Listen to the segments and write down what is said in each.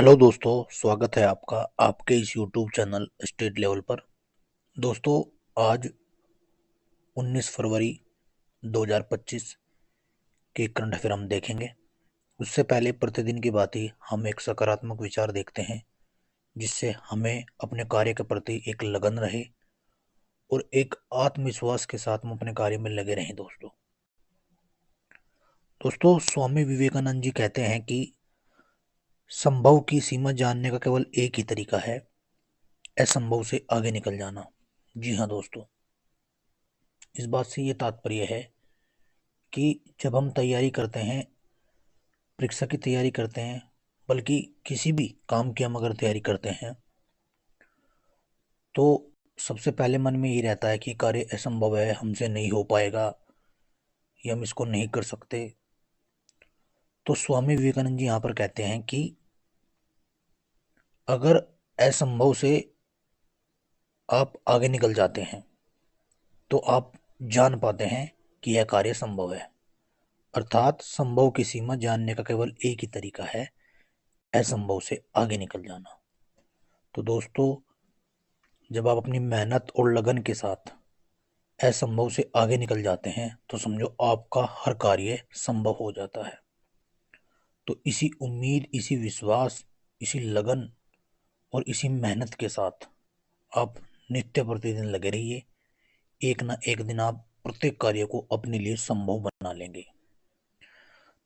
Hello दोस्तों, स्वागत है आपका आपके इस यूट्यूब चैनल स्टेट लेवल पर। दोस्तों, आज 19 फरवरी 2025 के करंट अफेयर हम देखेंगे। उससे पहले प्रतिदिन की बात ही हम एक सकारात्मक विचार देखते हैं, जिससे हमें अपने कार्य के प्रति एक लगन रहे और एक आत्मविश्वास के साथ हम अपने कार्य में लगे रहें। दोस्तों, स्वामी विवेकानंद जी कहते हैं कि संभव की सीमा जानने का केवल एक ही तरीका है, असंभव से आगे निकल जाना। जी हाँ दोस्तों, इस बात से ये तात्पर्य है कि जब हम तैयारी करते हैं, परीक्षा की तैयारी करते हैं, बल्कि किसी भी काम की हम अगर तैयारी करते हैं, तो सबसे पहले मन में ये रहता है कि कार्य असंभव है, हमसे नहीं हो पाएगा, या हम इसको नहीं कर सकते। तो स्वामी विवेकानंद जी यहाँ पर कहते हैं कि अगर असंभव से आप आगे निकल जाते हैं, तो आप जान पाते हैं कि यह कार्य संभव है। अर्थात संभव की सीमा जानने का केवल एक ही तरीका है, असंभव से आगे निकल जाना। तो दोस्तों, जब आप अपनी मेहनत और लगन के साथ असंभव से आगे निकल जाते हैं, तो समझो आपका हर कार्य संभव हो जाता है। तो इसी उम्मीद, इसी विश्वास, इसी लगन और इसी मेहनत के साथ आप नित्य प्रतिदिन लगे रहिए। एक ना एक दिन आप प्रत्येक कार्य को अपने लिए संभव बना लेंगे।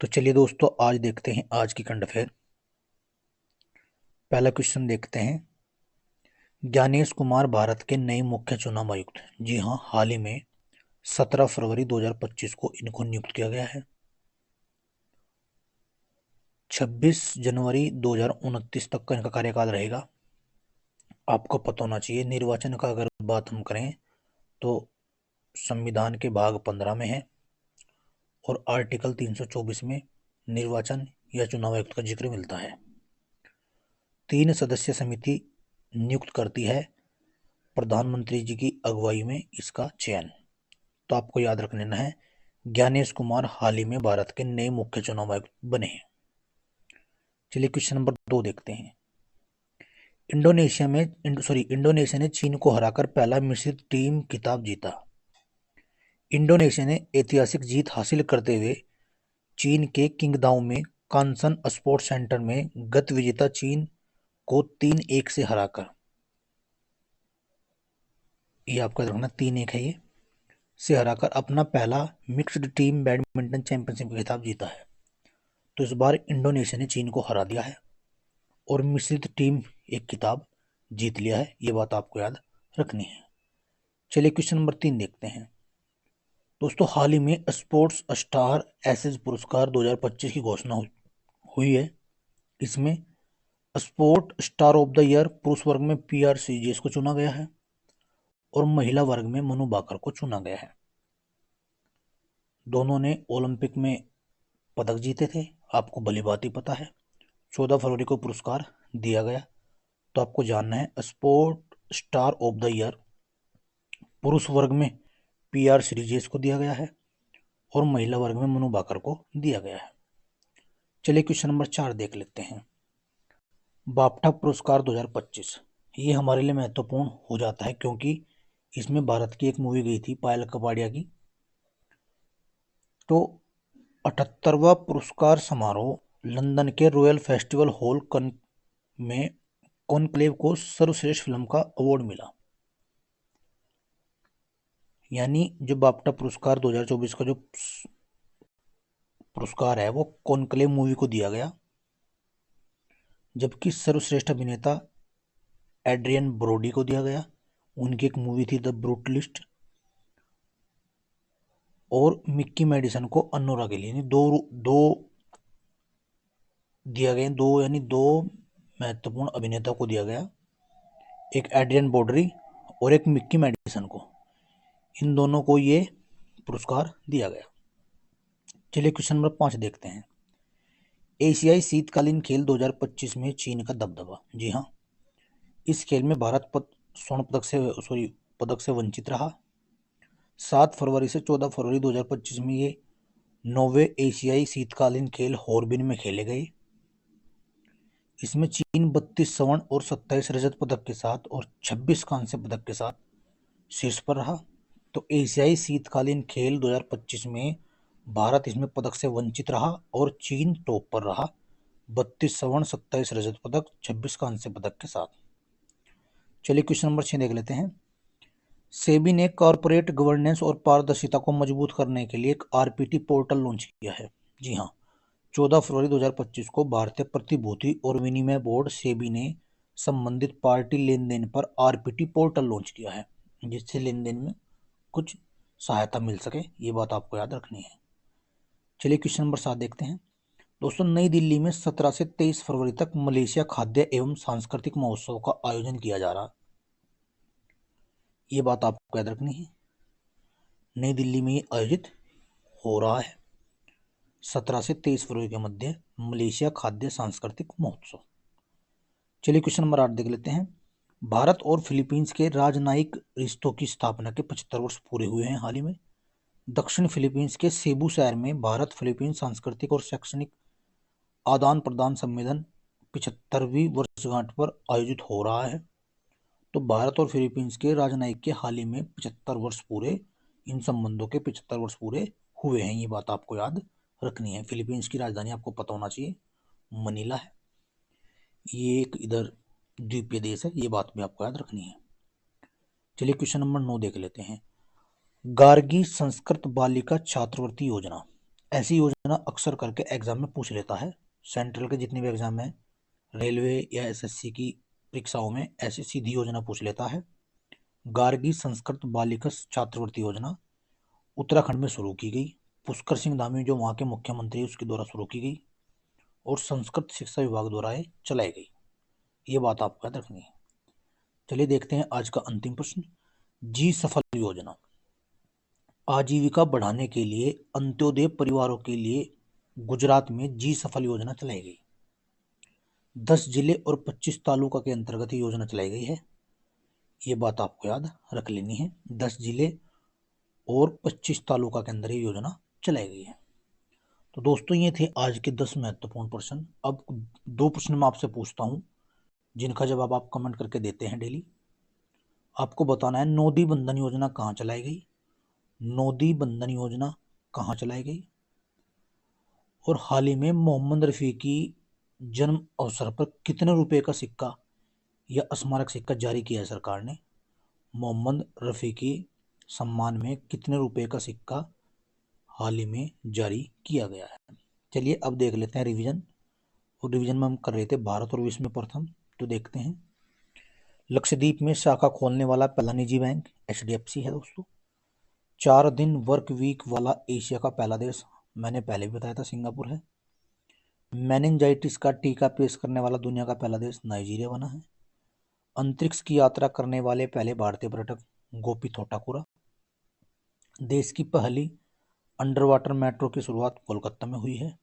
तो चलिए दोस्तों, आज देखते हैं आज की करंट अफेयर। पहला क्वेश्चन देखते हैं। ज्ञानेश कुमार भारत के नए मुख्य चुनाव आयुक्त। जी हाँ, हाल ही में 17 फरवरी 2025 को इनको नियुक्त किया गया है। 26 जनवरी 2029 तक का इनका कार्यकाल रहेगा। आपको पता होना चाहिए, निर्वाचन का अगर बात हम करें तो संविधान के भाग 15 में है और आर्टिकल 324 में निर्वाचन या चुनाव आयुक्त का जिक्र मिलता है। 3 सदस्य समिति नियुक्त करती है प्रधानमंत्री जी की अगुवाई में इसका चयन। तो आपको याद रख लेना है, ज्ञानेश कुमार हाल ही में भारत के नए मुख्य चुनाव आयुक्त बने हैं। चलिए क्वेश्चन नंबर 2 देखते हैं। इंडोनेशिया ने चीन को हराकर पहला मिश्रित टीम खिताब जीता। इंडोनेशिया ने ऐतिहासिक जीत हासिल करते हुए चीन के किंगदाओ में कांसन स्पोर्ट्स सेंटर में गत विजेता चीन को 3-1 से हराकर, ये आपका रखना 3-1 है, ये से हराकर अपना पहला मिक्स्ड टीम बैडमिंटन चैंपियनशिप का खिताब जीता है। तो इस बार इंडोनेशिया ने चीन को हरा दिया है और मिश्रित टीम एक खिताब जीत लिया है। ये बात आपको याद रखनी है। चलिए क्वेश्चन नंबर 3 देखते हैं। दोस्तों, हाल ही में स्पोर्ट्स स्टार एसेज पुरस्कार 2025 की घोषणा हुई है। इसमें sport star of the year पुरुष वर्ग में PR सीजीएस को चुना गया है और महिला वर्ग में मनु भाकर को चुना गया है। दोनों ने ओलंपिक में पदक जीते थे, आपको भली भांति पता है। 14 फरवरी को पुरस्कार दिया गया। तो आपको जानना है, sport star of the year पुरुष वर्ग में PR सीरीजेस को दिया गया है और महिला वर्ग में मनु भाकर को दिया गया है। चलिए क्वेश्चन नंबर 4 देख लेते हैं। बाफ्टा पुरस्कार 2025, ये हमारे लिए महत्वपूर्ण हो जाता है क्योंकि इसमें भारत की एक मूवी गई थी, पायल कपाड़िया की। तो 78वां पुरस्कार समारोह लंदन के रॉयल फेस्टिवल हॉल में कॉन्क्लेव को सर्वश्रेष्ठ फिल्म का अवार्ड मिला। यानी जो बाफ्टा पुरस्कार 2024 का जो पुरस्कार है वो कॉन्क्लेव मूवी को दिया गया, जबकि सर्वश्रेष्ठ अभिनेता एड्रियन ब्रोडी को दिया गया। उनकी एक मूवी थी द ब्रूटलिस्ट। और मिक्की मेडिसन को अनोरा के लिए, यानी दो दो दिया गया, दो महत्वपूर्ण अभिनेता को दिया गया, एक एड्रियन ब्रोडी और एक मिक्की मेडिसन को। इन दोनों को ये पुरस्कार दिया गया। चलिए क्वेश्चन नंबर 5 देखते हैं। एशियाई शीतकालीन खेल 2025 में चीन का दबदबा। जी हाँ, इस खेल में भारत स्वर्ण पदक से वंचित रहा। 7 फरवरी से 14 फरवरी 2025 में ये 9वें एशियाई शीतकालीन खेल हॉर्बिन में खेले गए। इसमें चीन 32 स्वर्ण और 27 रजत पदक के साथ और 26 कांस्य पदक के साथ शीर्ष पर रहा। तो एशियाई शीतकालीन खेल 2025 में भारत इसमें पदक से वंचित रहा और चीन टॉप पर रहा 32 स्वर्ण 27 रजत पदक 26 कांस्य पदक के साथ। चलिए क्वेश्चन नंबर 6 देख लेते हैं। सेबी ने कॉरपोरेट गवर्नेंस और पारदर्शिता को मजबूत करने के लिए एक आरपीटी पोर्टल लॉन्च किया है। जी हाँ, 14 फरवरी 2025 को भारतीय प्रतिभूति और विनिमय बोर्ड सेबी ने संबंधित पार्टी लेन देन पर आरपीटी पोर्टल लॉन्च किया है, जिससे लेन देन में कुछ सहायता मिल सके, ये बात आपको याद रखनी है। चलिए क्वेश्चन नंबर 7 देखते हैं। दोस्तों, नई दिल्ली में 17 से 23 फरवरी तक मलेशिया खाद्य एवं सांस्कृतिक महोत्सव का आयोजन किया जा रहा है, ये बात आपको याद रखनी है। नई दिल्ली में ये आयोजित हो रहा है 17 से 23 फरवरी के मध्य मलेशिया खाद्य सांस्कृतिक महोत्सव। चलिए क्वेश्चन नंबर 8 देख लेते हैं। भारत और फिलीपींस के राजनयिक रिश्तों की स्थापना के 75 वर्ष पूरे हुए हैं हाल ही में। दक्षिण फिलीपींस के सेबू शहर में भारत फिलीपींस सांस्कृतिक और शैक्षणिक आदान प्रदान सम्मेलन 75वीं वर्षगांठ पर आयोजित हो रहा है। तो भारत और फिलीपींस के राजनयिक के हाल ही में 75 वर्ष पूरे, इन संबंधों के 75 वर्ष पूरे हुए हैं, ये बात आपको याद रखनी है। फिलीपींस की राजधानी आपको पता होना चाहिए मनीला है, ये एक इधर द्वीपीय देश है, ये बात भी आपको याद रखनी है। चलिए क्वेश्चन नंबर 9 देख लेते हैं। गार्गी संस्कृत बालिका छात्रवृत्ति योजना, ऐसी योजना अक्सर करके एग्जाम में पूछ लेता है। सेंट्रल के जितने भी एग्जाम है, रेलवे या एसएससी की परीक्षाओं में ऐसी सीधी योजना पूछ लेता है। गार्गी संस्कृत बालिका छात्रवृत्ति योजना उत्तराखंड में शुरू की गई, पुष्कर सिंह धामी जो वहाँ के मुख्यमंत्री उसके द्वारा शुरू की गई और संस्कृत शिक्षा विभाग द्वारा चलाई गई, ये बात आपको याद रखनी है। चलिए देखते हैं आज का अंतिम प्रश्न। जी सफल योजना, आजीविका बढ़ाने के लिए अंत्योदय परिवारों के लिए गुजरात में जी सफल योजना चलाई गई। 10 जिले और 25 तालुका के अंतर्गत योजना चलाई गई है, ये बात आपको याद रख लेनी है। 10 जिले और 25 तालुका के अंदर ये योजना चलाई गई है। तो दोस्तों, ये थे आज के 10 महत्वपूर्ण प्रश्न। अब 2 प्रश्न मैं आपसे पूछता हूँ, जिनका जवाब आप कमेंट करके देते हैं डेली। आपको बताना है नोदी बंधन योजना कहाँ चलाई गई, नोदी बंधन योजना कहाँ चलाई गई, और हाल ही में मोहम्मद रफ़ी की जन्म अवसर पर कितने रुपए का सिक्का या स्मारक सिक्का जारी किया है सरकार ने। मोहम्मद रफ़ी की सम्मान में कितने रुपए का सिक्का हाल ही में जारी किया गया है। चलिए अब देख लेते हैं रिवीजन, और रिवीजन में हम कर रहे थे भारत और विश्व में प्रथम। तो देखते हैं, लक्षद्वीप में शाखा खोलने वाला पहला निजी बैंक HDFC है दोस्तों। 4 दिन वर्क वीक वाला एशिया का पहला देश, मैंने पहले भी बताया था, सिंगापुर है। मेनिंजाइटिस का टीका पेश करने वाला दुनिया का पहला देश नाइजीरिया बना है। अंतरिक्ष की यात्रा करने वाले पहले भारतीय पर्यटक गोपी थोटाकुरा। देश की पहली अंडर वाटर मेट्रो की शुरुआत कोलकाता में हुई है।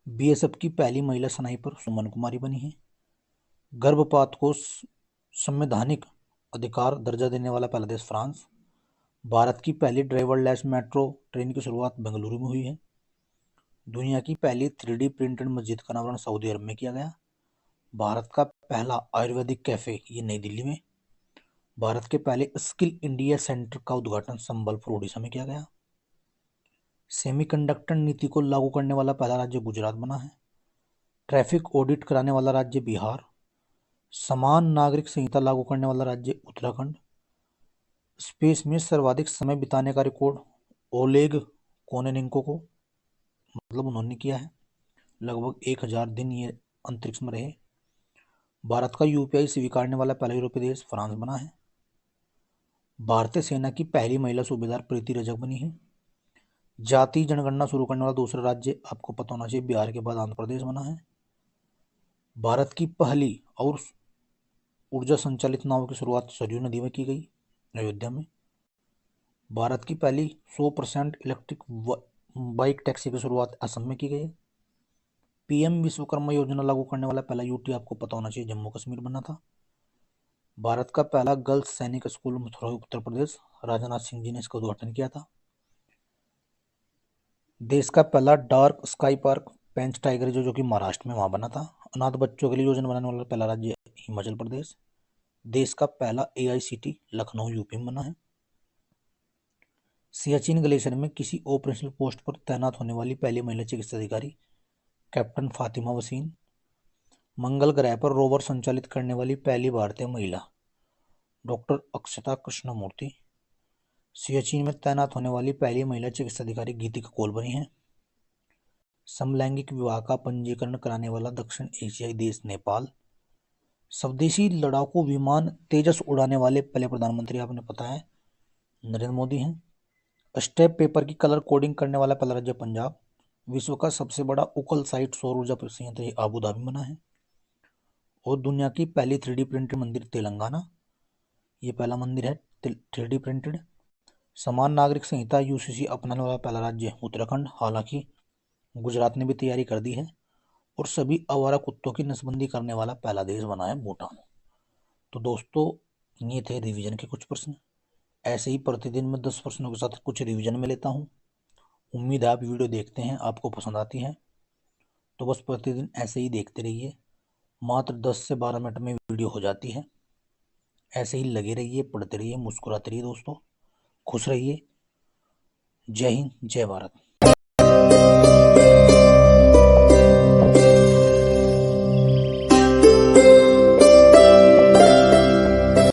BSF की पहली महिला स्नाइपर सुमन कुमारी बनी है। गर्भपात को संवैधानिक अधिकार दर्जा देने वाला पहला देश फ्रांस। भारत की पहली ड्राइवरलेस मेट्रो ट्रेन की शुरुआत बेंगलुरु में हुई है। दुनिया की पहली 3D प्रिंटेड मस्जिद का अनावरण सऊदी अरब में किया गया। भारत का पहला आयुर्वेदिक कैफे ये नई दिल्ली में। भारत के पहले स्किल इंडिया सेंटर का उद्घाटन संबलपुर ओडिशा में किया गया। सेमीकंडक्टर नीति को लागू करने वाला पहला राज्य गुजरात बना है। ट्रैफिक ऑडिट कराने वाला राज्य बिहार। समान नागरिक संहिता लागू करने वाला राज्य उत्तराखंड। स्पेस में सर्वाधिक समय बिताने का रिकॉर्ड ओलेग कोनेनिको को, मतलब उन्होंने किया है, लगभग 1000 दिन ये अंतरिक्ष में रहे। भारत का UPI स्वीकारने वाला पहला यूरोपीय देश फ्रांस बना है। भारतीय सेना की पहली महिला सूबेदार प्रीति रजक बनी है। जाति जनगणना शुरू करने वाला दूसरा राज्य आपको पता होना चाहिए, बिहार के बाद आंध्र प्रदेश बना है। भारत की पहली और ऊर्जा संचालित नाव की शुरुआत सरयू नदी में की गई, अयोध्या में। भारत की पहली 100% इलेक्ट्रिक बाइक टैक्सी की शुरुआत असम में की गई। PM विश्वकर्मा योजना लागू करने वाला पहला UT आपको पता होना चाहिए, जम्मू कश्मीर बना था। भारत का पहला गर्ल्स सैनिक स्कूल मथुरा उत्तर प्रदेश, राजनाथ सिंह जी ने इसका उद्घाटन किया था। देश का पहला डार्क स्काई पार्क पेंच टाइगर जो कि महाराष्ट्र में वहाँ बना था, अनाथ बच्चों के लिए योजना बनाने वाला पहला राज्य हिमाचल प्रदेश। देश का पहला AICT लखनऊ यूपी में बना है। सियाचिन ग्लेशियर में किसी ऑपरेशनल पोस्ट पर तैनात होने वाली पहली महिला चिकित्सा अधिकारी कैप्टन फातिमा वसीम। मंगल ग्रह पर रोवर संचालित करने वाली पहली भारतीय महिला डॉक्टर अक्षता कृष्णमूर्ति। सियाचिन में तैनात होने वाली पहली महिला चिकित्सा अधिकारी गीतिका कौल बनी है। समलैंगिक विवाह का पंजीकरण कराने वाला दक्षिण एशियाई देश नेपाल। स्वदेशी लड़ाकू विमान तेजस उड़ाने वाले पहले प्रधानमंत्री आपने पता है नरेंद्र मोदी हैं। स्टेप पेपर की कलर कोडिंग करने वाला पहला राज्य पंजाब। विश्व का सबसे बड़ा उकल साइट सौर ऊर्जा संयंत्र आबू धाबी बना है। और दुनिया की पहली 3D प्रिंटेड मंदिर तेलंगाना, ये पहला मंदिर है 3D प्रिंटेड। समान नागरिक संहिता UCC अपनाने वाला पहला राज्य उत्तराखंड, हालांकि गुजरात ने भी तैयारी कर दी है। और सभी आवारा कुत्तों की नसबंदी करने वाला पहला देश बना है भूटान। तो दोस्तों ये थे रिवीजन के कुछ प्रश्न। ऐसे ही प्रतिदिन मैं 10 प्रश्नों के साथ कुछ रिवीजन में लेता हूँ। उम्मीद है आप वीडियो देखते हैं, आपको पसंद आती है। तो बस प्रतिदिन ऐसे ही देखते रहिए, मात्र 10 से 12 मिनट में वीडियो हो जाती है। ऐसे ही लगे रहिए, पढ़ते रहिए, मुस्कुराते रहिए दोस्तों, खुश रहिए। जय हिंद, जय भारत।